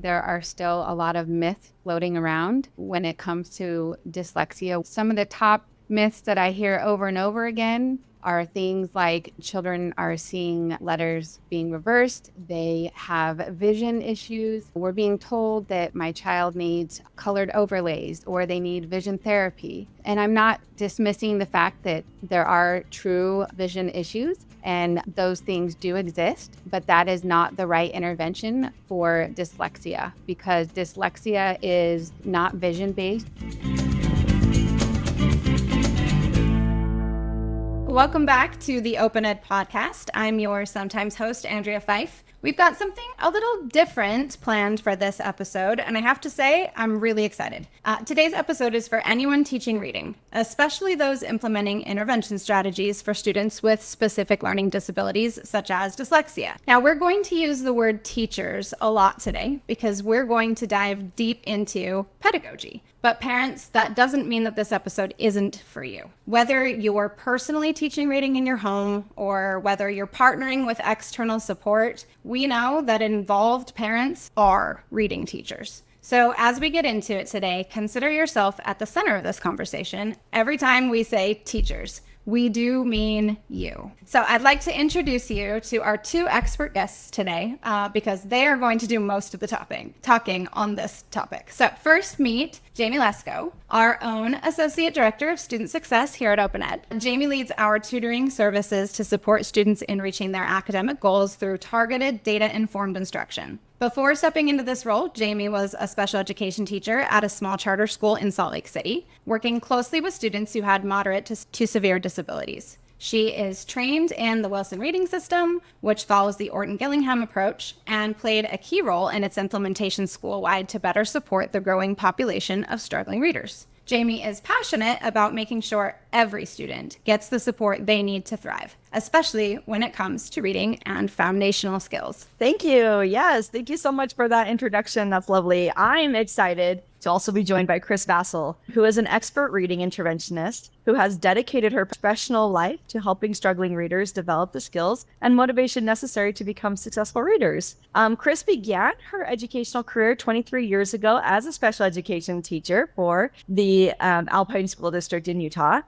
There are still a lot of myths floating around when it comes to dyslexia. Some of the top myths that I hear over and over again are things like children are seeing letters being reversed, they have vision issues. We're being told that my child needs colored overlays or they need vision therapy. And I'm not dismissing the fact that there are true vision issues and those things do exist, but that is not the right intervention for dyslexia because dyslexia is not vision-based. Welcome back to the OpenEd podcast. I'm your sometimes host, Andrea Fife. We've got something a little different planned for this episode, and I have to say, I'm really excited. Today's episode is for anyone teaching reading, especially those implementing intervention strategies for students with specific learning disabilities, such as dyslexia. Now, we're going to use the word teachers a lot today because we're going to dive deep into pedagogy. But parents, that doesn't mean that this episode isn't for you. Whether you're personally teaching reading in your home or whether you're partnering with external support, we know that involved parents are reading teachers. So as we get into it today, consider yourself at the center of this conversation. Every time we say teachers, we do mean you. So I'd like to introduce you to our two expert guests today because they are going to do most of the talking on this topic. So first meet Jaime Lesko, our own Associate Director of Student Success here at OpenEd. Jaime leads our tutoring services to support students in reaching their academic goals through targeted, data-informed instruction. Before stepping into this role, Jaime was a special education teacher at a small charter school in Salt Lake City, working closely with students who had moderate to severe disabilities. She is trained in the Wilson Reading System, which follows the Orton-Gillingham approach, and played a key role in its implementation school-wide to better support the growing population of struggling readers. Jaime is passionate about making sure every student gets the support they need to thrive, especially when it comes to reading and foundational skills. Thank you. Yes, thank you so much for that introduction. That's lovely. I'm excited to also be joined by Kris Vassel, who is an expert reading interventionist who has dedicated her professional life to helping struggling readers develop the skills and motivation necessary to become successful readers. Kris began her educational career 23 years ago as a special education teacher for the Alpine School District in Utah.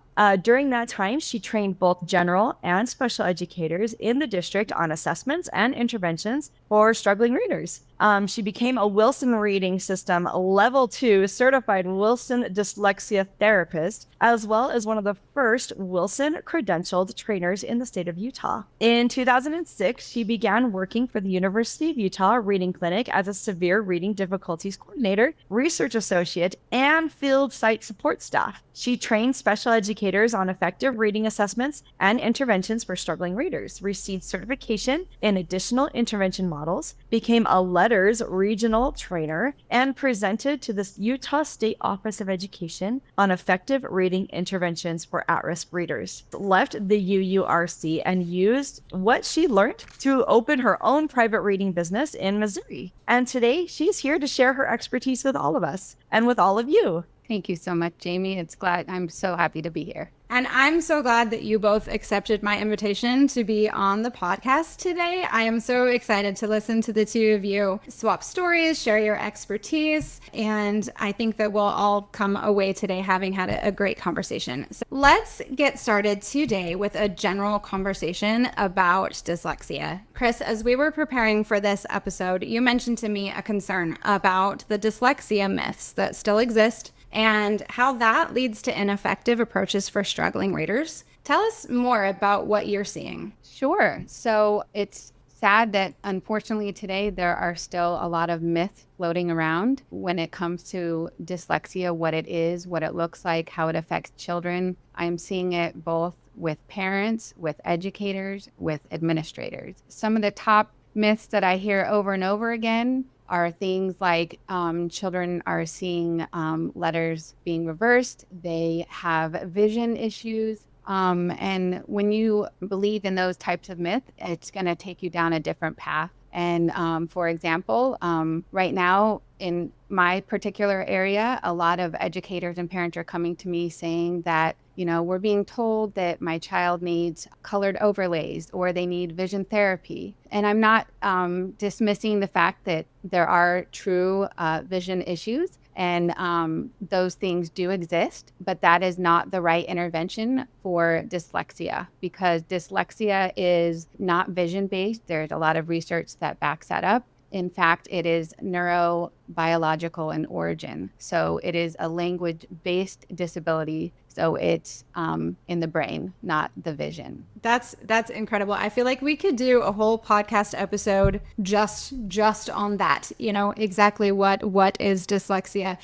During that time, she trained both general and special educators in the district on assessments and interventions for struggling readers. She became a Wilson Reading System Level 2 certified Wilson dyslexia therapist, as well as one of the first Wilson credentialed trainers in the state of Utah. In 2006, she began working for the University of Utah Reading Clinic as a severe reading difficulties coordinator, research associate, and field site support staff. She trained special educators on effective reading assessments and interventions for struggling readers, received certification in additional intervention models, became a LETRS regional trainer, and presented to the Utah State Office of Education on effective reading interventions for at-risk readers. Left the UURC and used what she learned to open her own private reading business in Missouri. And today, she's here to share her expertise with all of us and with all of you. Thank you so much, Jaime. I'm so happy to be here. And I'm so glad that you both accepted my invitation to be on the podcast today. I am so excited to listen to the two of you swap stories, share your expertise, and I think that we'll all come away today having had a great conversation. So let's get started today with a general conversation about dyslexia. Kris, as we were preparing for this episode, you mentioned to me a concern about the dyslexia myths that still exist and how that leads to ineffective approaches for struggling readers. Tell us more about what you're seeing. Sure. So it's sad that unfortunately today there are still a lot of myths floating around when it comes to dyslexia, what it is, what it looks like, how it affects children. I'm seeing it both with parents, with educators, with administrators. Some of the top myths that I hear over and over again are things like children are seeing letters being reversed, they have vision issues. And when you believe in those types of myths, it's going to take you down a different path And for example, right now in my particular area, a lot of educators and parents are coming to me saying that, we're being told that my child needs colored overlays or they need vision therapy. And I'm not dismissing the fact that there are true vision issues. And those things do exist, but that is not the right intervention for dyslexia, because dyslexia is not vision-based. There's a lot of research that backs that up. In fact, it is neurobiological in origin. So it is a language-based disability. So it's in the brain, not the vision. That's incredible. I feel like we could do a whole podcast episode just on that. Exactly what is dyslexia.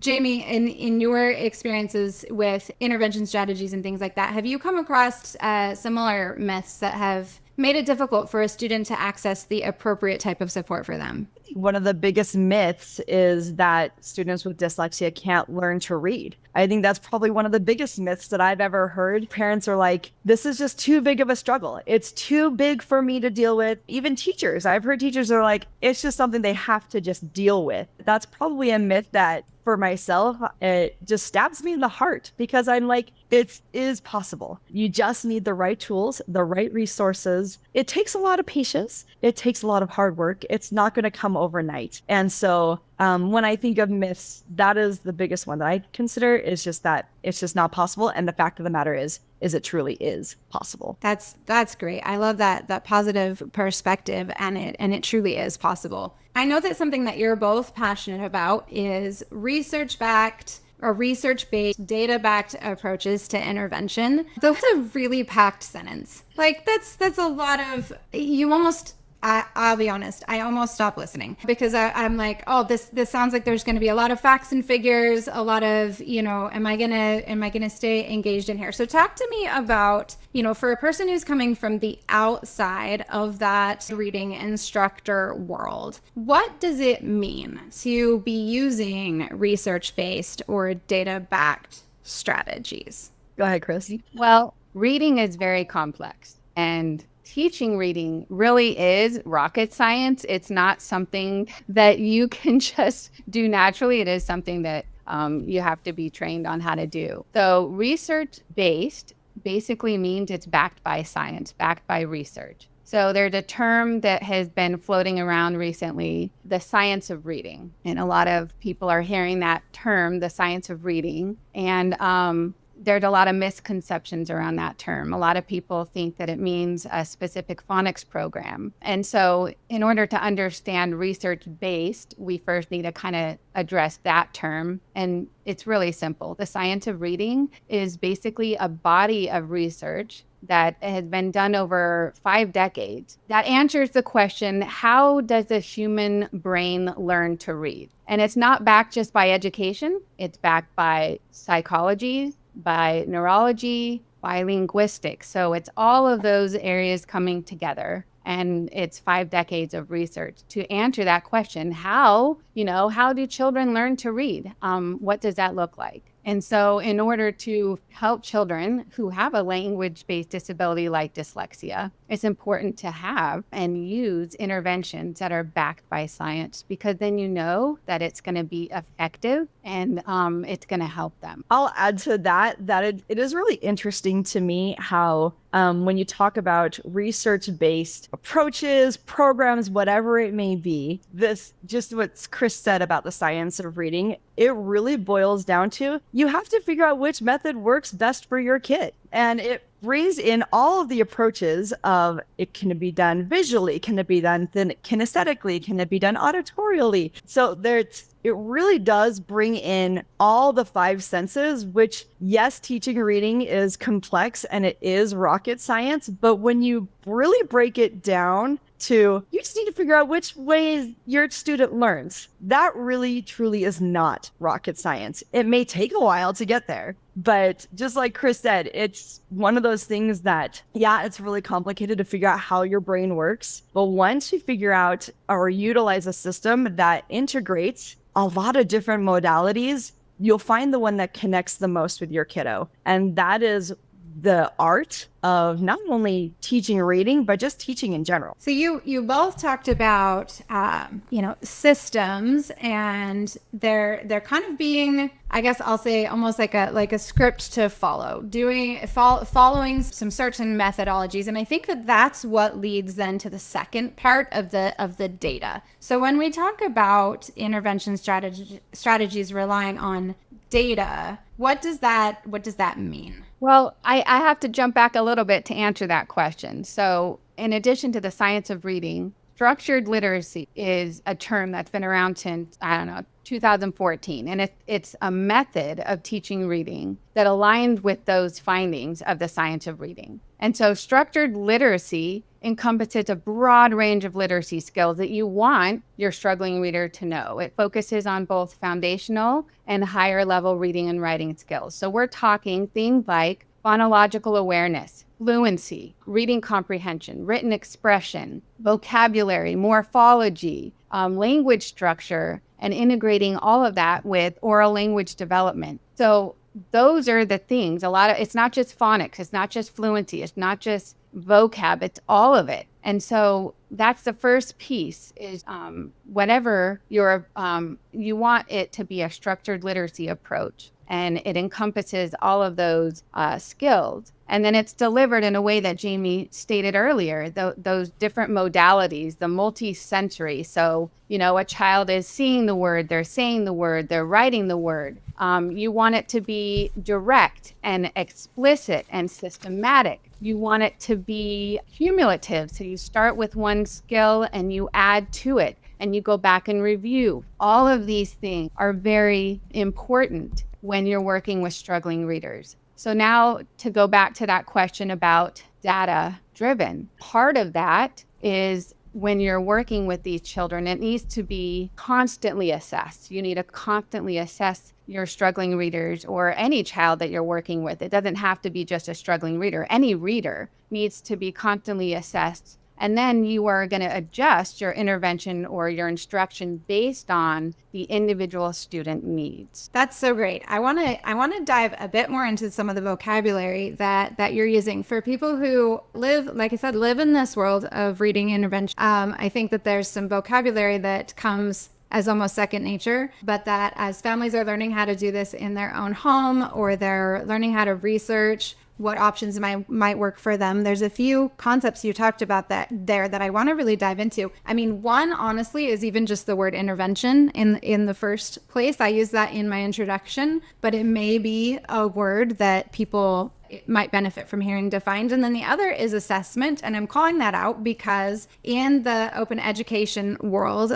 Jaime, in your experiences with intervention strategies and things like that, have you come across similar myths that have made it difficult for a student to access the appropriate type of support for them? One of the biggest myths is that students with dyslexia can't learn to read. I think that's probably one of the biggest myths that I've ever heard. Parents are like, this is just too big of a struggle. It's too big for me to deal with. Even teachers, I've heard teachers are like, it's just something they have to just deal with. That's probably a myth that for myself, it just stabs me in the heart, because I'm like, it is possible. You just need the right tools, the right resources. It takes a lot of patience. It takes a lot of hard work. It's not going to come overnight. And so when I think of myths, that is the biggest one that I consider, is just that it's just not possible. And the fact of the matter is it truly is possible. That's great. I love that positive perspective, and it truly is possible. I know that something that you're both passionate about is research-backed or research-based, data-backed approaches to intervention. That's a really packed sentence. Like that's a lot of, I'll be honest, I almost stopped listening, because I'm like, oh, this sounds like there's going to be a lot of facts and figures, a lot of, am I gonna stay engaged in here? So talk to me about, for a person who's coming from the outside of that reading instructor world, what does it mean to be using research-based or data-backed strategies? Go ahead, Kris. Well, reading is very complex, and teaching reading really is rocket science. It's not something that you can just do naturally. It is something that you have to be trained on how to do. So research-based basically means it's backed by science, backed by research. So there's a term that has been floating around recently, the science of reading. And a lot of people are hearing that term, the science of reading. And there's a lot of misconceptions around that term. A lot of people think that it means a specific phonics program. And so in order to understand research-based, we first need to kind of address that term. And it's really simple. The science of reading is basically a body of research that has been done over 5 decades that answers the question, how does the human brain learn to read? And it's not backed just by education. It's backed by psychology, by neurology, by linguistics. So it's all of those areas coming together. And it's 5 decades of research to answer that question. How do children learn to read? What does that look like? And so in order to help children who have a language-based disability like dyslexia, it's important to have and use interventions that are backed by science, because then you know that it's going to be effective and it's going to help them. I'll add to that it is really interesting to me how when you talk about research-based approaches, programs, whatever it may be, this just what Kris said about the science of reading, it really boils down to you have to figure out which method works best for your kid. And it brings in all of the approaches of it can be done visually, can it be done kinesthetically, can it be done auditorially? So it really does bring in all the 5 senses, which, yes, teaching reading is complex and it is rocket science, but when you really break it down to, you just need to figure out which way your student learns. That really, truly is not rocket science. It may take a while to get there, but just like Kris said, it's one of those things that, yeah, it's really complicated to figure out how your brain works. But once you figure out or utilize a system that integrates a lot of different modalities, you'll find the one that connects the most with your kiddo. And that is the art of not only teaching reading, but just teaching in general. So you both talked about systems, and they're kind of being, I guess I'll say, almost like a script to follow, following some certain methodologies. And I think that that's what leads then to the second part of the data. So when we talk about intervention strategies relying on data, what does that mean? Well, I have to jump back a little bit to answer that question. So in addition to the science of reading, structured literacy is a term that's been around since, 2014. And it's a method of teaching reading that aligned with those findings of the science of reading. And so structured literacy encompasses a broad range of literacy skills that you want your struggling reader to know. It focuses on both foundational and higher level reading and writing skills. So we're talking things like phonological awareness, fluency, reading comprehension, written expression, vocabulary, morphology, language structure, and integrating all of that with oral language development. So those are the things. It's not just phonics, it's not just fluency, it's not just vocab, it's all of it. And so that's the first piece is whatever you want it to be a structured literacy approach. And it encompasses all of those skills. And then it's delivered in a way that Jaime stated earlier, those different modalities, the multi-sensory. So, a child is seeing the word, they're saying the word, they're writing the word. You want it to be direct and explicit and systematic. You want it to be cumulative. So you start with one skill and you add to it and you go back and review. All of these things are very important when you're working with struggling readers. So now to go back to that question about data driven, part of that is when you're working with these children, it needs to be constantly assessed. You need to constantly assess your struggling readers or any child that you're working with. It doesn't have to be just a struggling reader. Any reader needs to be constantly assessed. And then you are going to adjust your intervention or your instruction based on the individual student needs. That's so great. I want to dive a bit more into some of the vocabulary that you're using for people who live, like I said, live in this world of reading intervention. I think that there's some vocabulary that comes as almost second nature, but that as families are learning how to do this in their own home or they're learning how to research what options might work for them, there's a few concepts you talked about that I want to really dive into. I mean, one honestly is even just the word intervention in the first place. I use that in my introduction, but it may be a word that people might benefit from hearing defined. And then the other is assessment. And I'm calling that out because in the open education world,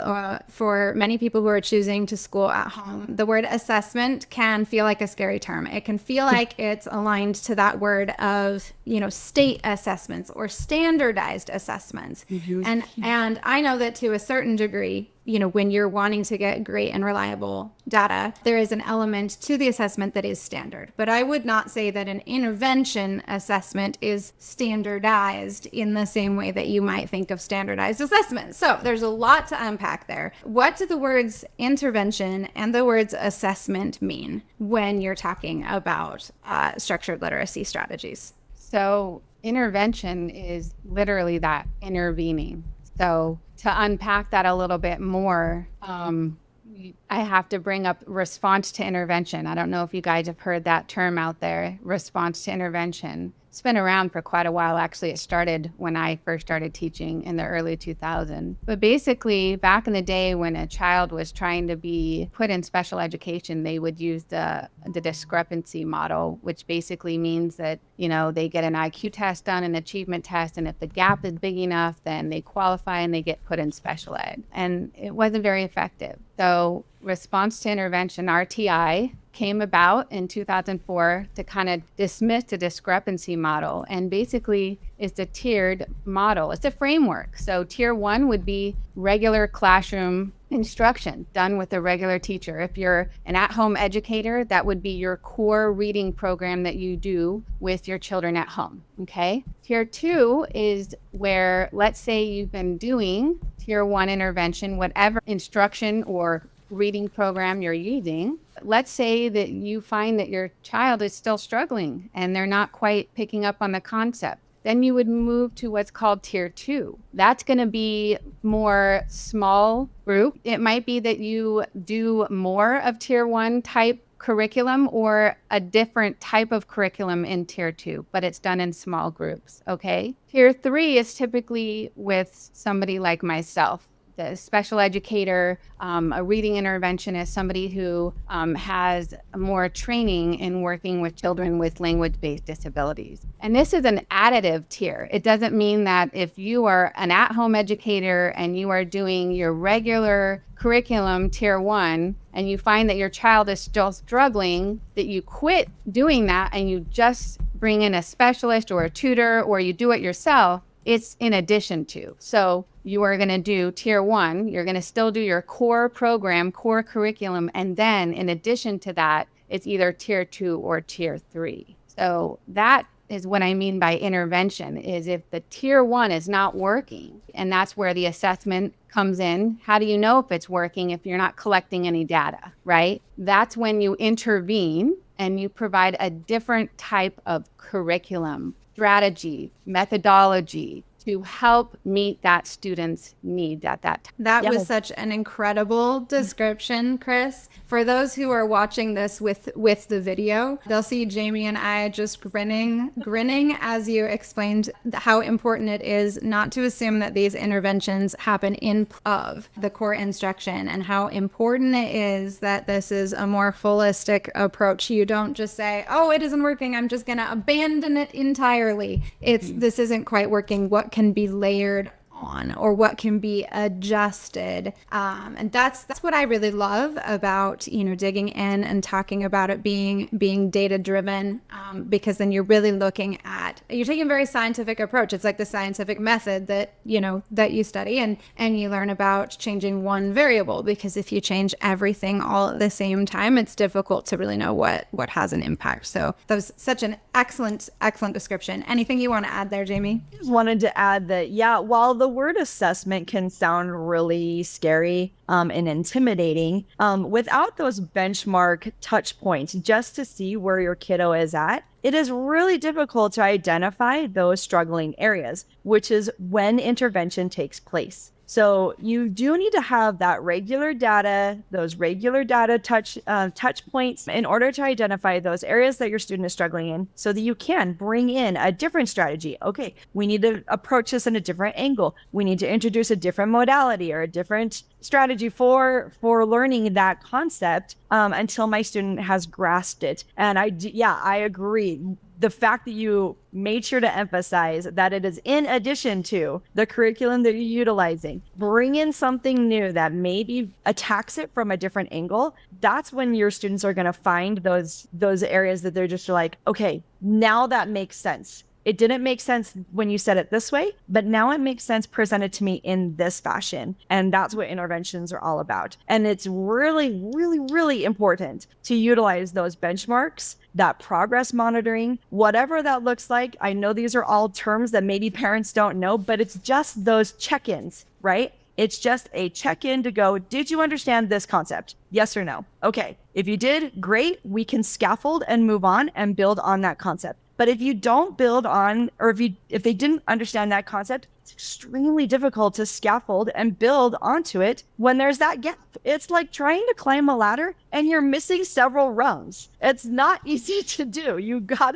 for many people who are choosing to school at home, the word assessment can feel like a scary term. It can feel like it's aligned to that word of, state assessments or standardized assessments. Mm-hmm. And I know that to a certain degree, when you're wanting to get great and reliable data, there is an element to the assessment that is standard. But I would not say that an intervention assessment is standardized in the same way that you might think of standardized assessments. So there's a lot to unpack there. What do the words intervention and the words assessment mean when you're talking about structured literacy strategies? So intervention is literally that intervening. So to unpack that a little bit more, I have to bring up response to intervention. I don't know if you guys have heard that term out there, response to intervention. It's been around for quite a while. Actually, it started when I first started teaching in the early 2000s. But basically, back in the day when a child was trying to be put in special education, they would use the discrepancy model, which basically means that, they get an IQ test done, an achievement test, and if the gap is big enough, then they qualify and they get put in special ed. And it wasn't very effective. So response to intervention, RTI, came about in 2004 to kind of dismiss the discrepancy model, and basically is the tiered model. It's a framework. So tier 1 would be regular classroom instruction done with a regular teacher. If you're an at-home educator, that would be your core reading program that you do with your children at home, okay? Tier 2 is where, let's say you've been doing tier 1 intervention, whatever instruction or reading program you're using, let's say that you find that your child is still struggling and they're not quite picking up on the concept. Then you would move to what's called tier 2. That's going to be more small group. It might be that you do more of tier 1 type curriculum or a different type of curriculum in tier 2, but it's done in small groups. Okay. Tier 3 is typically with somebody like myself, the special educator, a reading interventionist, somebody who has more training in working with children with language-based disabilities. And this is an additive tier. It doesn't mean that if you are an at-home educator and you are doing your regular curriculum tier 1 and you find that your child is still struggling, that you quit doing that and you just bring in a specialist or a tutor or you do it yourself. It's in addition to. So you are going to do tier 1. You're going to still do your core program, core curriculum. And then in addition to that, it's either tier 2 or tier 3. So that is what I mean by intervention, is if the tier 1 is not working, and that's where the assessment comes in. How do you know if it's working if you're not collecting any data, right? That's when you intervene and you provide a different type of curriculum, strategy, methodology to help meet that student's need at that time. That was such an incredible description, Kris. For those who are watching this with the video, they'll see Jaime and I just grinning as you explained how important it is not to assume that these interventions happen in of the core instruction, and how important it is that this is a more holistic approach. You don't just say, oh, it isn't working, I'm just going to abandon it entirely. This isn't quite working. What can be layered on, or what can be adjusted, and that's what I really love about digging in and talking about it being data driven, because then you're really taking a very scientific approach. It's like the scientific method that you study and you learn about changing one variable, because if you change everything all at the same time, it's difficult to really know what has an impact. So that was such an excellent description. Anything you want to add there, Jaime? I just wanted to add that, while the word assessment can sound really scary and intimidating, without those benchmark touch points just to see where your kiddo is at, it is really difficult to identify those struggling areas, which is when intervention takes place. So you do need to have that regular data, those regular data touch points in order to identify those areas that your student is struggling in, so that you can bring in a different strategy. Okay, we need to approach this in a different angle. We need to introduce a different modality or a different strategy for learning that concept until my student has grasped it. And I agree. The fact that you made sure to emphasize that it is in addition to the curriculum that you're utilizing, bring in something new that maybe attacks it from a different angle. That's when your students are going to find those areas that they're just like, okay, now that makes sense. It didn't make sense when you said it this way, but now it makes sense presented to me in this fashion. And that's what interventions are all about. And it's really, really, really important to utilize those benchmarks, that progress monitoring, whatever that looks like. I know these are all terms that maybe parents don't know, but it's just those check-ins, right? It's just a check-in to go, did you understand this concept? Yes or no? Okay. If you did, great. We can scaffold and move on and build on that concept. But if you don't build on, or if they didn't understand that concept, it's extremely difficult to scaffold and build onto it when there's that gap. It's like trying to climb a ladder and you're missing several rungs. It's not easy to do. You've got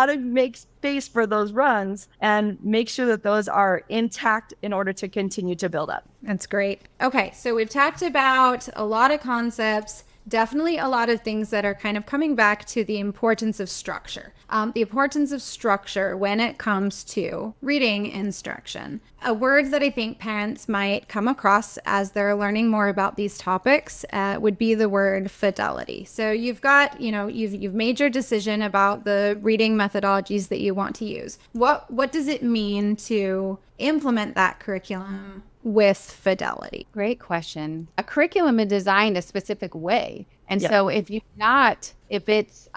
to make space for those rungs and make sure that those are intact in order to continue to build up. That's great. Okay, so we've talked about a lot of concepts. Definitely a lot of things that are kind of coming back to the importance of structure. The importance of structure when it comes to reading instruction. A word that I think parents might come across as they're learning more about these topics would be the word fidelity. So you've got, you've made your decision about the reading methodologies that you want to use. What does it mean to implement that curriculum with fidelity? Great question. A curriculum is designed a specific way. And Yep. so if it's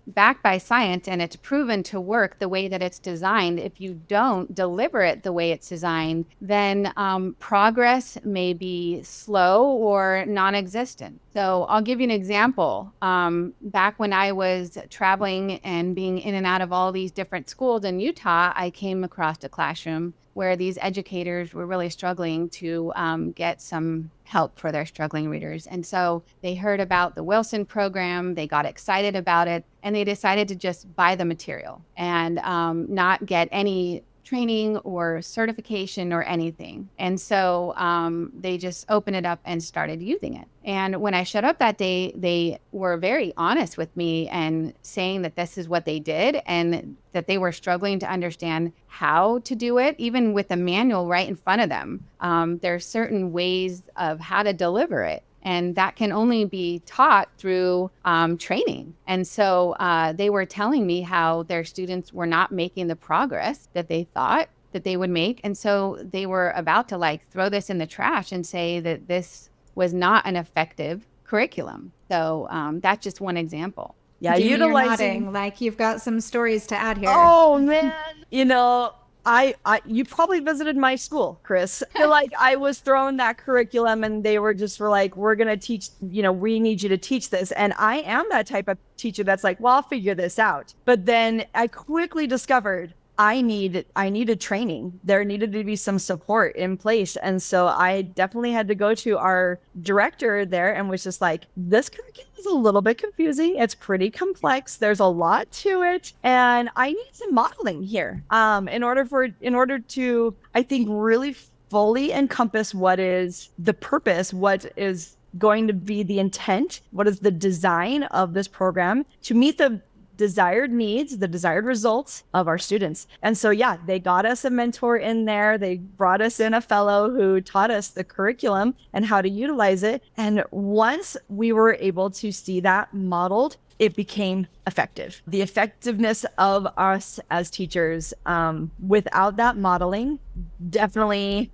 backed by science and it's proven to work the way that it's designed, if you don't deliver it the way it's designed, then progress may be slow or non-existent. So I'll give you an example. Back when I was traveling and being in and out of all these different schools in Utah, I came across a classroom where these educators were really struggling to get some help for their struggling readers. And so they heard about the Wilson program, they got excited about it, and they decided to just buy the material and not get any training or certification or anything. And so they just opened it up and started using it. And when I showed up that day, they were very honest with me and saying that this is what they did and that they were struggling to understand how to do it, even with the manual right in front of them. There are certain ways of how to deliver it. And that can only be taught through training. And so they were telling me how their students were not making the progress that they thought that they would make. And so they were about to throw this in the trash and say that this was not an effective curriculum. So that's just one example. Yeah, Jamie, utilizing, you're nodding, you've got some stories to add here. Oh man, you probably visited my school, Kris. I was throwing that curriculum and they were we're going to teach, we need you to teach this. And I am that type of teacher that's well, I'll figure this out. But then I quickly discovered I needed training. There needed to be some support in place. And so I definitely had to go to our director there and was just this curriculum is a little bit confusing. It's pretty complex. There's a lot to it. And I need some modeling here in order to, I think, really fully encompass what is the purpose, what is going to be the intent, what is the design of this program to meet the desired needs, the desired results of our students. And so, yeah, they got us a mentor in there. They brought us in a fellow who taught us the curriculum and how to utilize it. And once we were able to see that modeled, it became effective. The effectiveness of us as teachers without that modeling definitely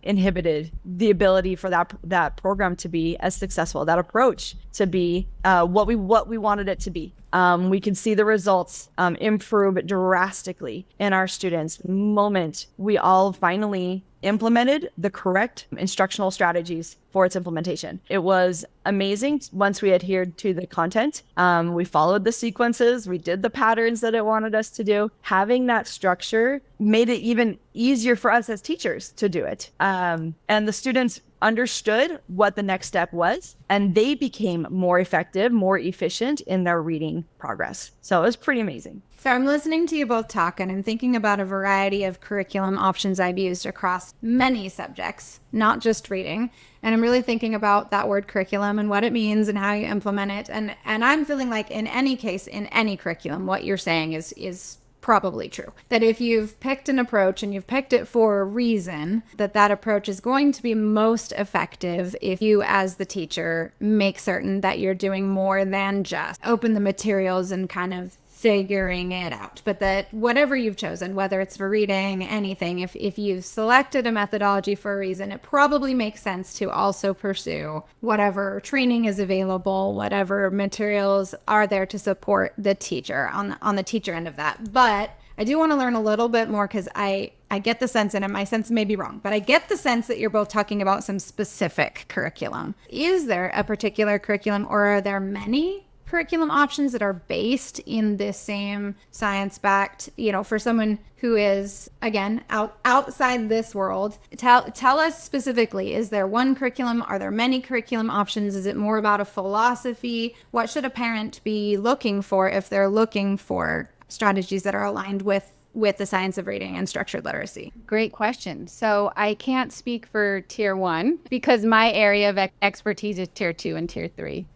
inhibited the ability for that program to be as successful, that approach to be what we wanted it to be. We can see the results improve drastically in our students the moment we all finally implemented the correct instructional strategies for its implementation. It was amazing once we adhered to the content. We followed the sequences. We did the patterns that it wanted us to do. Having that structure made it even easier for us as teachers to do it. And the students understood what the next step was, and they became more effective, more efficient in their reading progress. So it was pretty amazing. So I'm listening to you both talk, and I'm thinking about a variety of curriculum options I've used across many subjects, not just reading. And I'm really thinking about that word curriculum and what it means and how you implement it. And I'm feeling like in any case, in any curriculum, what you're saying is probably true. That if you've picked an approach and you've picked it for a reason, that approach is going to be most effective if you as the teacher make certain that you're doing more than just open the materials and kind of figuring it out. But that whatever you've chosen, whether it's for reading, anything, if you've selected a methodology for a reason, it probably makes sense to also pursue whatever training is available, whatever materials are there to support the teacher on the teacher end of that. But I do want to learn a little bit more because I get the sense, and my sense may be wrong, but I get the sense that you're both talking about some specific curriculum. Is there a particular curriculum, or are there many curriculum options that are based in this same science-backed, for someone who is, again, outside this world? Tell us specifically, is there one curriculum? Are there many curriculum options? Is it more about a philosophy? What should a parent be looking for if they're looking for strategies that are aligned with the science of reading and structured literacy? Great question. So I can't speak for tier 1 because my area of expertise is tier 2 and tier 3.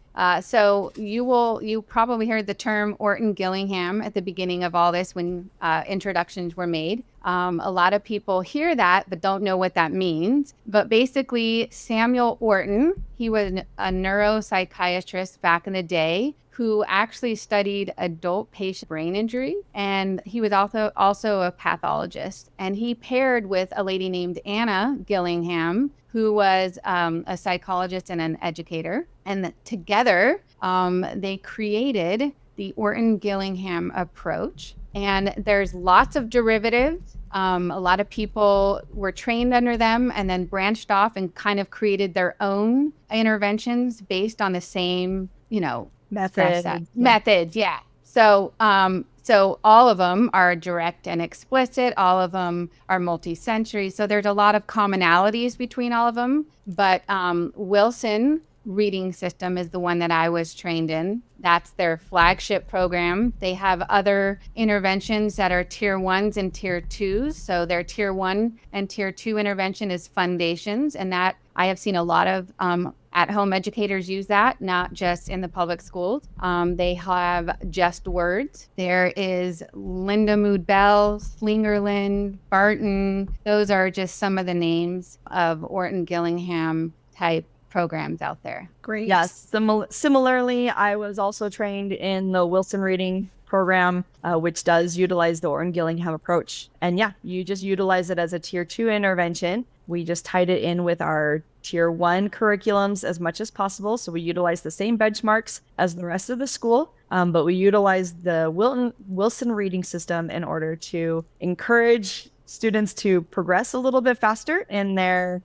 So you probably heard the term Orton-Gillingham at the beginning of all this when introductions were made. A lot of people hear that but don't know what that means. But basically, Samuel Orton, he was a neuropsychiatrist back in the day who actually studied adult patient brain injury, and he was also a pathologist. And he paired with a lady named Anna Gillingham, who was a psychologist and an educator. And together, they created the Orton-Gillingham approach. And there's lots of derivatives. A lot of people were trained under them and then branched off and kind of created their own interventions based on the same, methods. Yeah. So, so all of them are direct and explicit. All of them are multi-sensory. So there's a lot of commonalities between all of them. But Wilson reading system is the one that I was trained in. That's their flagship program. They have other interventions that are tier 1s and tier 2s. So their tier 1 and tier 2 intervention is foundations. And that I have seen a lot of at-home educators use that, not just in the public schools. They have Just Words. There is Linda Mood Bell, Slingerland, Barton. Those are just some of the names of Orton-Gillingham type programs out there. Great. Yes. Similarly, I was also trained in the Wilson Reading program, which does utilize the Orton-Gillingham approach. And yeah, you just utilize it as a tier 2 intervention. We just tied it in with our tier 1 curriculums as much as possible. So we utilize the same benchmarks as the rest of the school, but we utilize the Wilson reading system in order to encourage students to progress a little bit faster in their,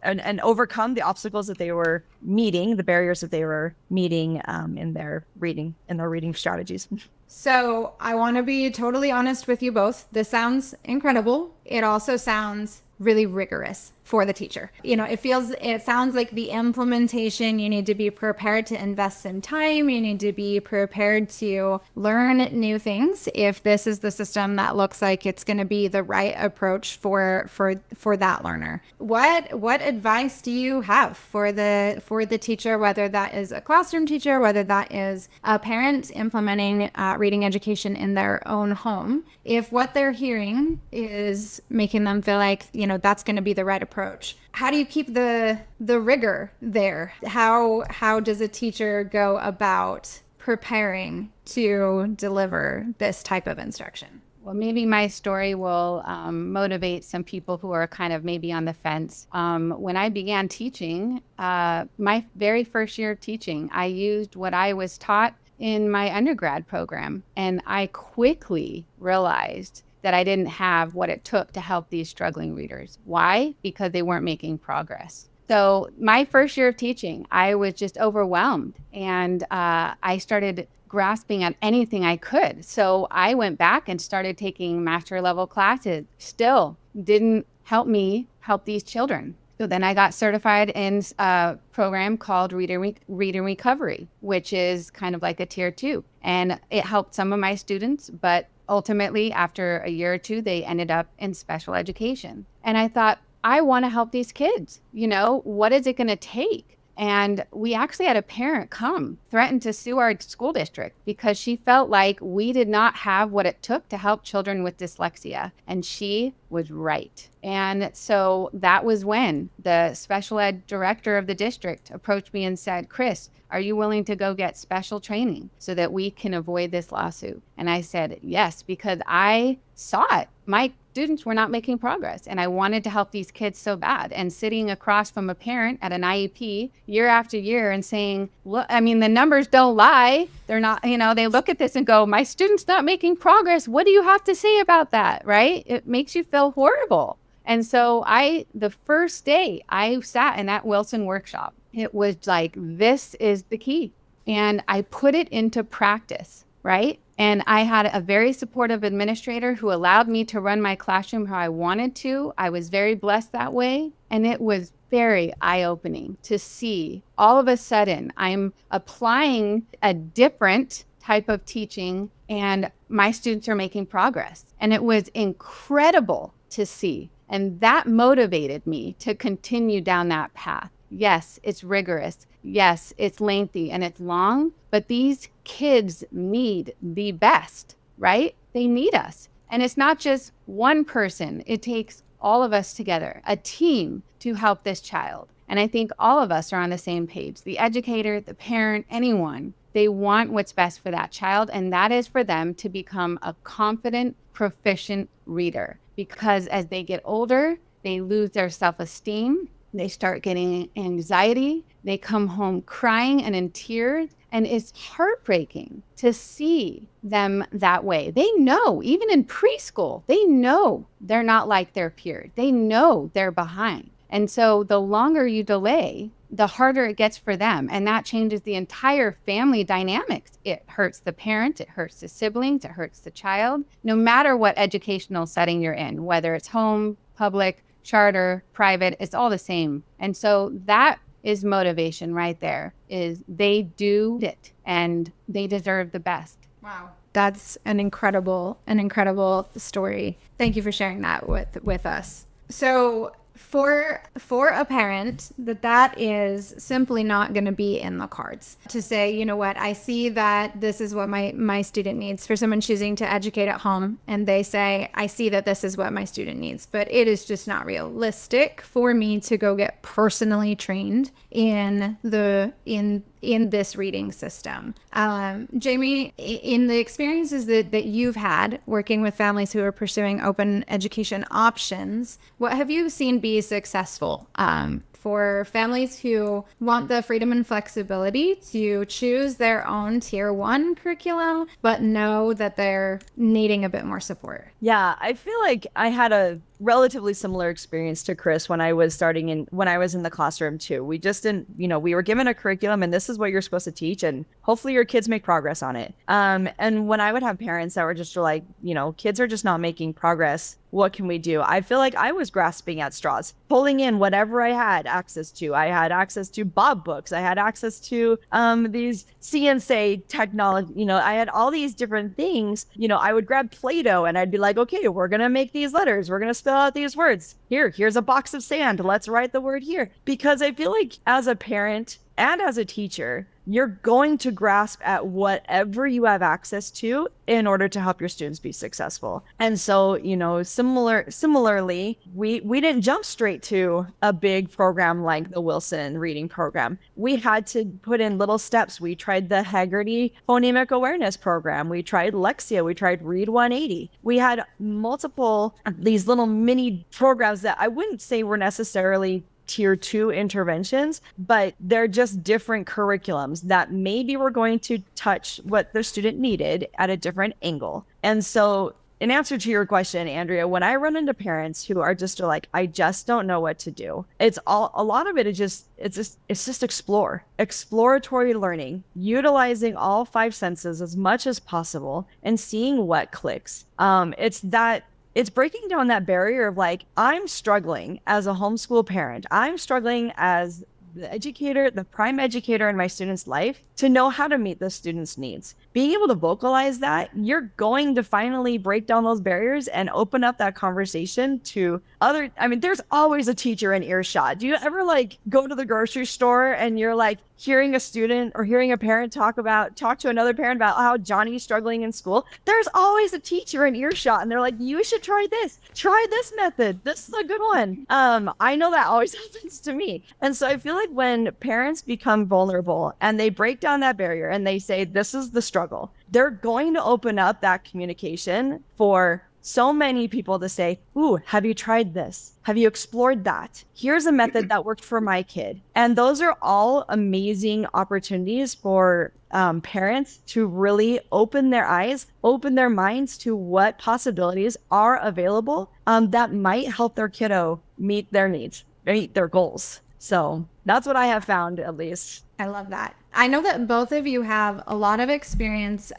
and overcome the obstacles that they were meeting, the barriers that they were meeting in their reading strategies. So I want to be totally honest with you both. This sounds incredible. It also sounds really rigorous for the teacher. It sounds like the implementation, you need to be prepared to invest some time. You need to be prepared to learn new things if this is the system that looks like it's going to be the right approach for that learner. What advice do you have for the teacher, whether that is a classroom teacher, whether that is a parent implementing reading education in their own home, if what they're hearing is making them feel like, that's going to be the right approach? How do you keep the rigor there? How does a teacher go about preparing to deliver this type of instruction? Well, maybe my story will motivate some people who are kind of maybe on the fence. When I began teaching, my very first year of teaching, I used what I was taught in my undergrad program. And I quickly realized that I didn't have what it took to help these struggling readers. Why? Because they weren't making progress. So my first year of teaching, I was just overwhelmed, and I started grasping at anything I could. So I went back and started taking master level classes. Still didn't help me help these children. So then I got certified in a program called Read and Recovery, which is kind of like a tier 2. And it helped some of my students, but ultimately, after a year or two, they ended up in special education. And I thought, I want to help these kids. What is it going to take? And we actually had a parent threaten to sue our school district because she felt like we did not have what it took to help children with dyslexia. And she was right. And so that was when the special ed director of the district approached me and said, Kris, are you willing to go get special training so that we can avoid this lawsuit? And I said, yes, because I saw it. My students were not making progress, and I wanted to help these kids so bad. And sitting across from a parent at an IEP year after year and saying, look, the numbers don't lie. They're not, they look at this and go, my student's not making progress. What do you have to say about that? Right? It makes you feel horrible. And so the first day I sat in that Wilson workshop, it was like, this is the key. And I put it into practice, right? And I had a very supportive administrator who allowed me to run my classroom how I wanted to. I was very blessed that way. And it was very eye-opening to see all of a sudden I'm applying a different type of teaching and my students are making progress. And it was incredible to see. And that motivated me to continue down that path. Yes, it's rigorous. Yes, it's lengthy and it's long, but these kids need the best, right? They need us. And it's not just one person. It takes all of us together, a team, to help this child. And I think all of us are on the same page. The educator, the parent, anyone, they want what's best for that child. And that is for them to become a confident, proficient reader. Because as they get older, they lose their self-esteem. They start getting anxiety. They come home crying and in tears And it's heartbreaking to see them that way. They know, even in preschool, they know they're not like their peers. They know they're behind. And so the longer you delay, the harder it gets for them. And that changes the entire family dynamics. It hurts the parent, it hurts the siblings, it hurts the child, no matter what educational setting you're in, whether it's home, public, charter, private, it's all the same. And so that is motivation right there, is they do it and they deserve the best. Wow. That's an incredible story. Thank you for sharing that with us. So for a parent, that is simply not going to be in the cards to say, you know what, I see that this is what my student needs. For someone choosing to educate at home and they say, I see that this is what my student needs, but it is just not realistic for me to go get personally trained in this reading system. Jaime, in the experiences that you've had working with families who are pursuing open education options, what have you seen be successful for families who want the freedom and flexibility to choose their own tier 1 curriculum, but know that they're needing a bit more support? Yeah, I feel like I had a relatively similar experience to Kris when I was in the classroom too. We just didn't, we were given a curriculum and this is what you're supposed to teach and hopefully your kids make progress on it. And when I would have parents that were just like, kids are just not making progress, what can we do? I feel like I was grasping at straws, pulling in whatever I had access to. I had access to Bob books. I had access to these CNC technology. I had all these different things. I would grab Play-Doh and I'd be like, okay, we're going to make these letters. We're going to spell out these words. Here's a box of sand. Let's write the word here. Because I feel like as a parent and as a teacher, you're going to grasp at whatever you have access to in order to help your students be successful. And so, similarly, we didn't jump straight to a big program like the Wilson reading program. We had to put in little steps. We tried the Haggerty phonemic awareness program. We tried Lexia. We tried Read 180. We had multiple these little mini programs that I wouldn't say were necessarily tier 2 interventions, but they're just different curriculums that maybe we're going to touch what the student needed at a different angle. And so in answer to your question, Andrea, when I run into parents who are just like, I just don't know what to do, a lot of it is just exploratory learning, utilizing all 5 senses as much as possible and seeing what clicks. It's breaking down that barrier of like, I'm struggling as a homeschool parent. I'm struggling as the educator, the prime educator in my student's life to know how to meet the student's needs. Being able to vocalize that, you're going to finally break down those barriers and open up that conversation to there's always a teacher in earshot. Do you ever go to the grocery store and you're hearing a student or hearing a parent talk to another parent about how Johnny's struggling in school? There's always a teacher in earshot and they're like, you should try this method. This is a good one. I know that always happens to me. And so I feel like when parents become vulnerable and they break down that barrier and they say, this is the struggle, they're going to open up that communication for so many people to say, ooh, have you tried this? Have you explored that? Here's a method that worked for my kid. And those are all amazing opportunities for parents to really open their eyes, open their minds to what possibilities are available that might help their kiddo meet their needs, meet their goals. So that's what I have found, at least. I love that. I know that both of you have a lot of experience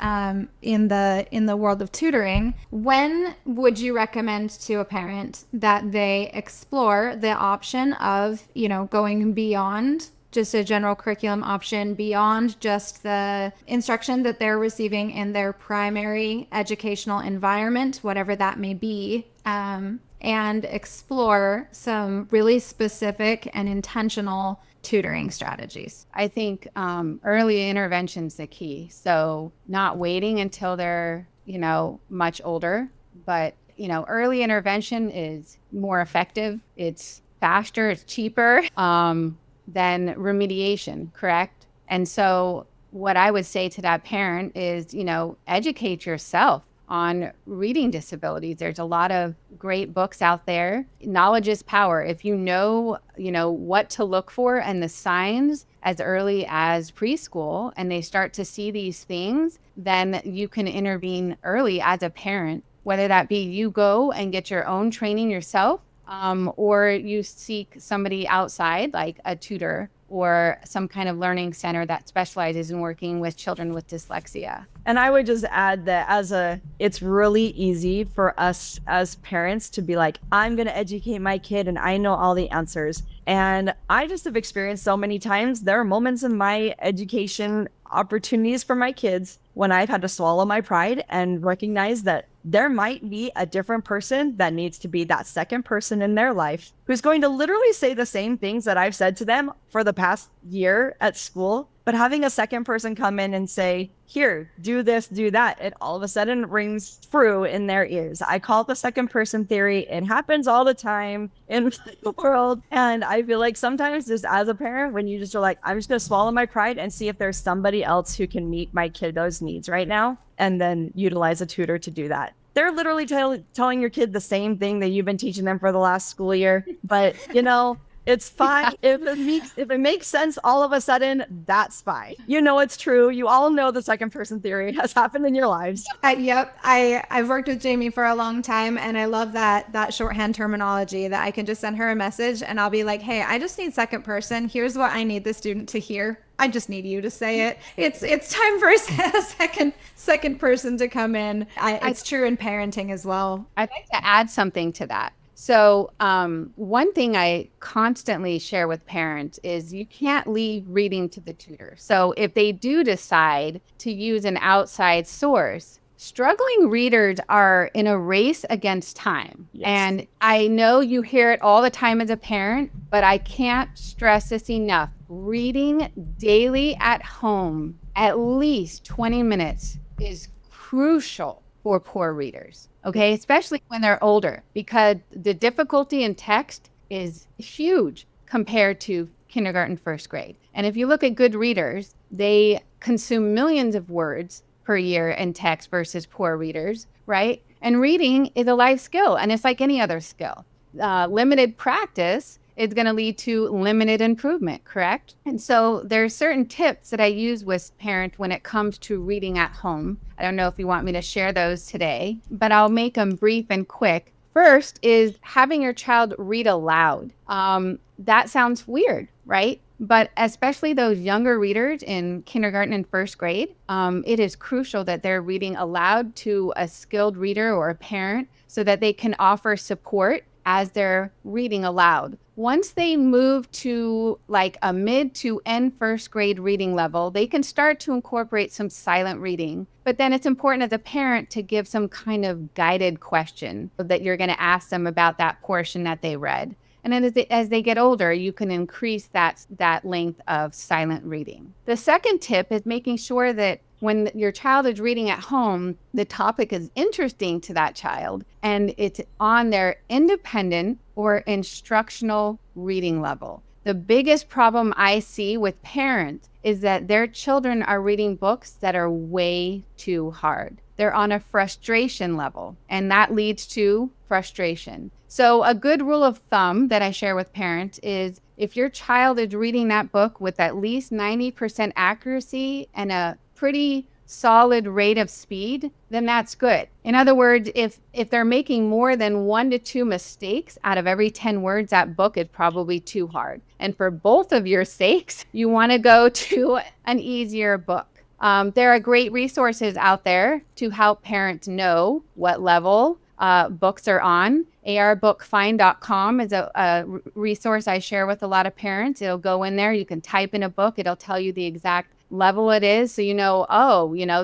in the world of tutoring. When would you recommend to a parent that they explore the option of, going beyond just a general curriculum option, beyond just the instruction that they're receiving in their primary educational environment, whatever that may be, and explore some really specific and intentional tutoring strategies? I think early intervention's the key. So not waiting until they're, much older, but, early intervention is more effective. It's faster, it's cheaper than remediation, correct? And so what I would say to that parent is, educate yourself on reading disabilities. There's a lot of great books out there. Knowledge is power. If you know what to look for and the signs as early as preschool, and they start to see these things, then you can intervene early as a parent, whether that be you go and get your own training yourself, or you seek somebody outside, like a tutor or some kind of learning center that specializes in working with children with dyslexia. And I would just add that it's really easy for us as parents to be like, I'm going to educate my kid and I know all the answers. And I just have experienced so many times, there are moments in my education opportunities for my kids when I've had to swallow my pride and recognize that there might be a different person that needs to be that second person in their life who's going to literally say the same things that I've said to them for the past year at school. But having a second person come in and say, here, do this, do that, it all of a sudden rings true in their ears. I call it the second person theory. It happens all the time in the world. And I feel like sometimes just as a parent, when you just are like, I'm just going to swallow my pride and see if there's somebody else who can meet my kiddo's needs right now, and then utilize a tutor to do that. They're literally telling your kid the same thing that you've been teaching them for the last school year. But, it's fine. If it makes sense all of a sudden, that's fine. It's true. You all know the second person theory has happened in your lives. Yep. I've worked with Jaime for a long time, and I love that shorthand terminology that I can just send her a message and I'll be like, hey, I just need second person. Here's what I need the student to hear. I just need you to say it. It's time for a second person to come in. It's true in parenting as well. I'd like to add something to that. So one thing I constantly share with parents is you can't leave reading to the tutor. So if they do decide to use an outside source, struggling readers are in a race against time. Yes. And I know you hear it all the time as a parent, but I can't stress this enough. Reading daily at home, at least 20 minutes, is crucial for poor readers. Okay, especially when they're older, because the difficulty in text is huge compared to kindergarten, first grade. And if you look at good readers, they consume millions of words per year in text versus poor readers, right? And reading is a life skill, and it's like any other skill. Limited practice is going to lead to limited improvement, correct? And so there's certain tips that I use with parents when it comes to reading at home. I don't know if you want me to share those today, but I'll make them brief and quick. First is having your child read aloud. That sounds weird, right? But especially those younger readers in kindergarten and first grade, it is crucial that they're reading aloud to a skilled reader or a parent so that they can offer support as they're reading aloud. Once they move to like a mid to end first grade reading level, they can start to incorporate some silent reading. But then it's important as a parent to give some kind of guided question that you're going to ask them about that portion that they read. And then as they get older, you can increase that length of silent reading. The second tip is making sure that when your child is reading at home, the topic is interesting to that child and it's on their independent or instructional reading level. The biggest problem I see with parents is that their children are reading books that are way too hard. They're on a frustration level, and that leads to frustration. So a good rule of thumb that I share with parents is if your child is reading that book with at least 90% accuracy and a pretty solid rate of speed, then that's good. In other words, if they're making more than 1 to 2 mistakes out of every 10 words, that book is probably too hard. And for both of your sakes, you want to go to an easier book. There are great resources out there to help parents know what level books are on. arbookfind.com is a resource I share with a lot of parents. It'll go in there. You can type in a book. It'll tell you the exact level it is. So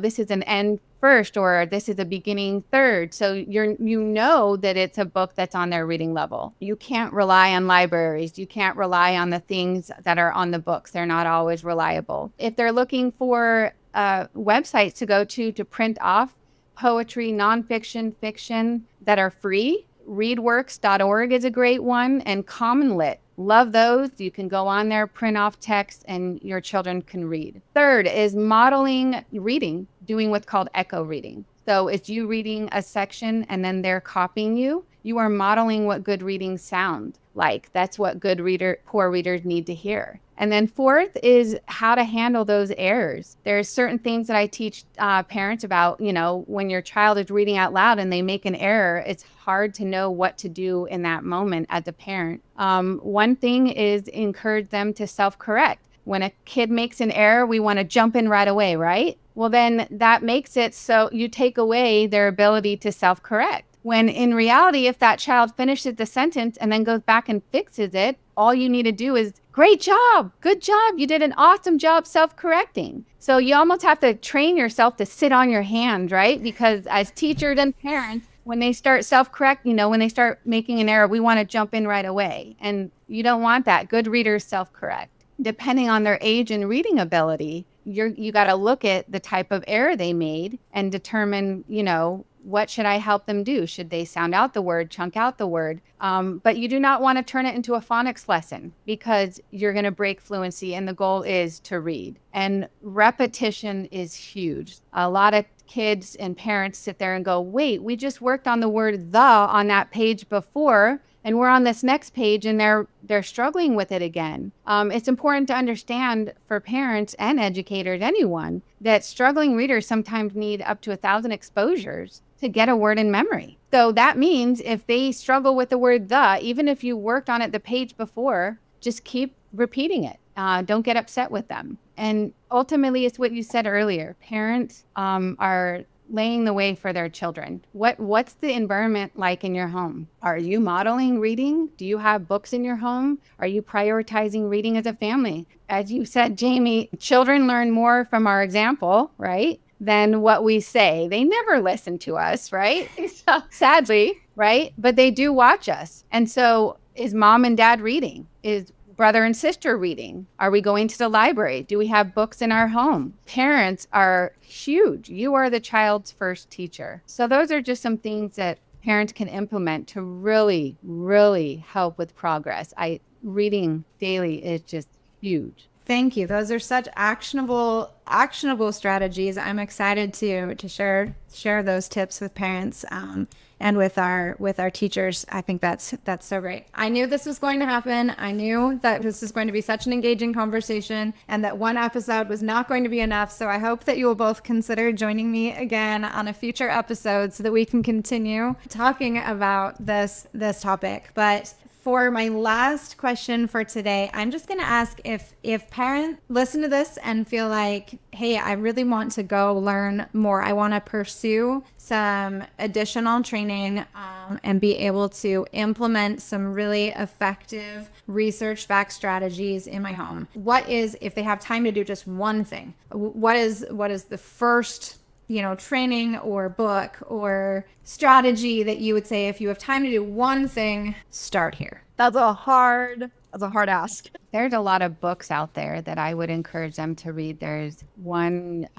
this is an end first or this is a beginning third. So you know that it's a book that's on their reading level. You can't rely on libraries. You can't rely on the things that are on the books. They're not always reliable. If they're looking for websites to go to print off poetry, nonfiction, fiction that are free, readworks.org is a great one, and CommonLit. Love those. You can go on there, print off text, and your children can read. Third is modeling reading, doing what's called echo reading. So it's you reading a section and then they're copying you. You are modeling what good reading sound like. That's what poor readers need to hear. And then fourth is how to handle those errors. There's certain things that I teach parents about, when your child is reading out loud and they make an error, it's hard to know what to do in that moment as a parent. One thing is encourage them to self-correct. When a kid makes an error, we want to jump in right away, right? Well, then that makes it so you take away their ability to self-correct. When in reality, if that child finishes the sentence and then goes back and fixes it, all you need to do is, great job, good job, you did an awesome job self-correcting. So you almost have to train yourself to sit on your hands, right? Because as teachers and parents, when they start self-correct, when they start making an error, we want to jump in right away. And you don't want that. Good readers self-correct. Depending on their age and reading ability, you got to look at the type of error they made and determine, what should I help them do? Should they sound out the word, chunk out the word? But you do not want to turn it into a phonics lesson because you're going to break fluency and the goal is to read. And repetition is huge. A lot of kids and parents sit there and go, wait, we just worked on the word the on that page before and we're on this next page and they're struggling with it again. It's important to understand for parents and educators, anyone, that struggling readers sometimes need up to 1,000 exposures to get a word in memory. So that means if they struggle with the word the, even if you worked on it the page before, just keep repeating it. Don't get upset with them. And ultimately, it's what you said earlier. Parents are laying the way for their children. What's the environment like in your home? Are you modeling reading? Do you have books in your home? Are you prioritizing reading as a family? As you said, Jaime, children learn more from our example, right, than what we say. They never listen to us, right? So, sadly, right? But they do watch us. And so is mom and dad reading? Is brother and sister reading? Are we going to the library? Do we have books in our home? Parents are huge. You are the child's first teacher. So those are just some things that parents can implement to really, really help with progress. Reading daily is just huge. Thank you. Those are such actionable strategies. I'm excited to share those tips with parents and with our teachers. I think that's so great. I knew this was going to happen. I knew that this is going to be such an engaging conversation and that one episode was not going to be enough. So I hope that you will both consider joining me again on a future episode so that we can continue talking about this topic. But for my last question for today, I'm just going to ask if parents listen to this and feel like, hey, I really want to go learn more. I want to pursue some additional training and be able to implement some really effective research-backed strategies in my home. What is, if they have time to do just one thing, what is the first training or book or strategy that you would say, if you have time to do one thing, start here? That's a hard ask. There's a lot of books out there that I would encourage them to read. There's one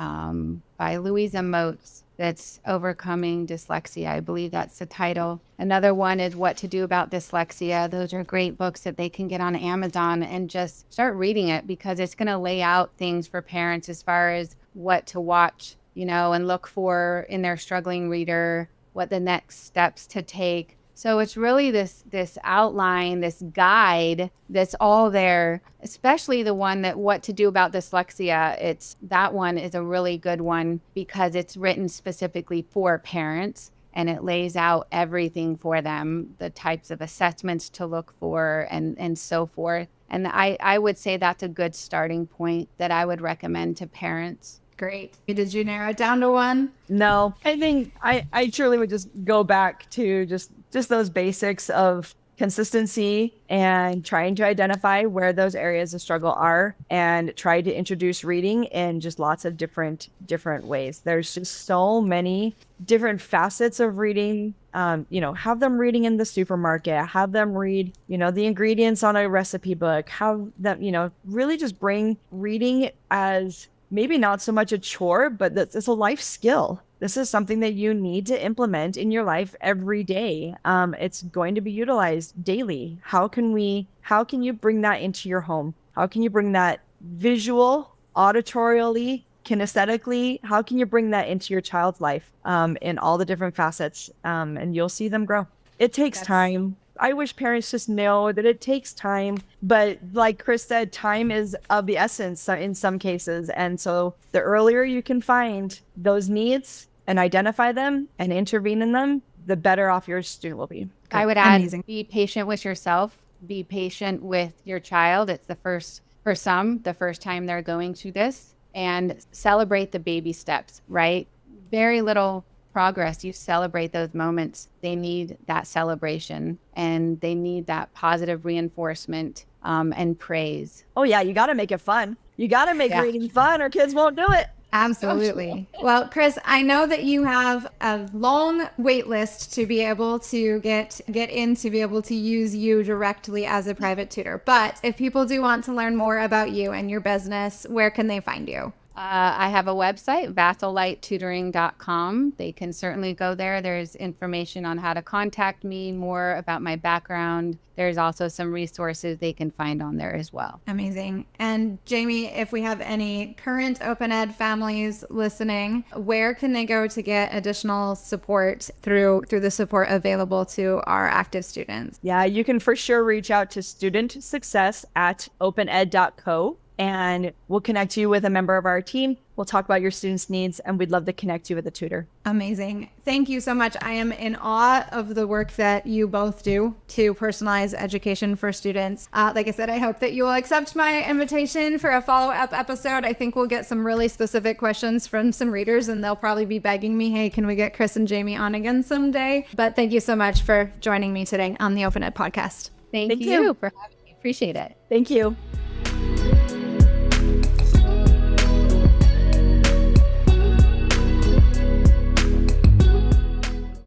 by Louisa Moats that's Overcoming Dyslexia. I believe that's the title. Another one is What to Do About Dyslexia. Those are great books that they can get on Amazon and just start reading it because it's going to lay out things for parents as far as what to watch, and look for in their struggling reader, what the next steps to take. So it's really this outline, this guide that's all there, especially the one that What to Do About Dyslexia. That one is a really good one because it's written specifically for parents and it lays out everything for them, the types of assessments to look for and so forth. And I would say that's a good starting point that I would recommend to parents. Great. Did you narrow it down to one? No, I think I truly would just go back to just those basics of consistency and trying to identify where those areas of struggle are and try to introduce reading in just lots of different ways. There's just so many different facets of reading. Have them reading in the supermarket, have them read, the ingredients on a recipe book, have them, really just bring reading as maybe not so much a chore, but it's a life skill. This is something that you need to implement in your life every day. It's going to be utilized daily. How can you bring that into your home? How can you bring that visual, auditorially, kinesthetically, how can you bring that into your child's life in all the different facets? And you'll see them grow. It takes time. I wish parents just know that it takes time. But like Kris said, time is of the essence in some cases. And so the earlier you can find those needs and identify them and intervene in them, the better off your student will be. I would add, be patient with yourself. Be patient with your child. It's for some, the first time they're going through this. And celebrate the baby steps, right? Very little progress. You celebrate those moments. They need that celebration and they need that positive reinforcement and praise. Oh yeah, you got to make it fun. You got to make reading fun or kids won't do it. Absolutely. Well, Kris, I know that you have a long wait list to be able to get in to be able to use you directly as a private tutor. But if people do want to learn more about you and your business, where can they find you? I have a website, vassellighttutoring.com. They can certainly go there. There's information on how to contact me, more about my background. There's also some resources they can find on there as well. Amazing. And Jaime, if we have any current OpenEd families listening, where can they go to get additional support through the support available to our active students? Yeah, you can for sure reach out to studentsuccess@opened.co. And we'll connect you with a member of our team. We'll talk about your students' needs, and we'd love to connect you with a tutor. Amazing. Thank you so much. I am in awe of the work that you both do to personalize education for students. Like I said, I hope that you will accept my invitation for a follow-up episode. I think we'll get some really specific questions from some readers, and they'll probably be begging me, hey, can we get Kris and Jaime on again someday? But thank you so much for joining me today on the OpenEd podcast. Thank you for having me. Appreciate it. Thank you.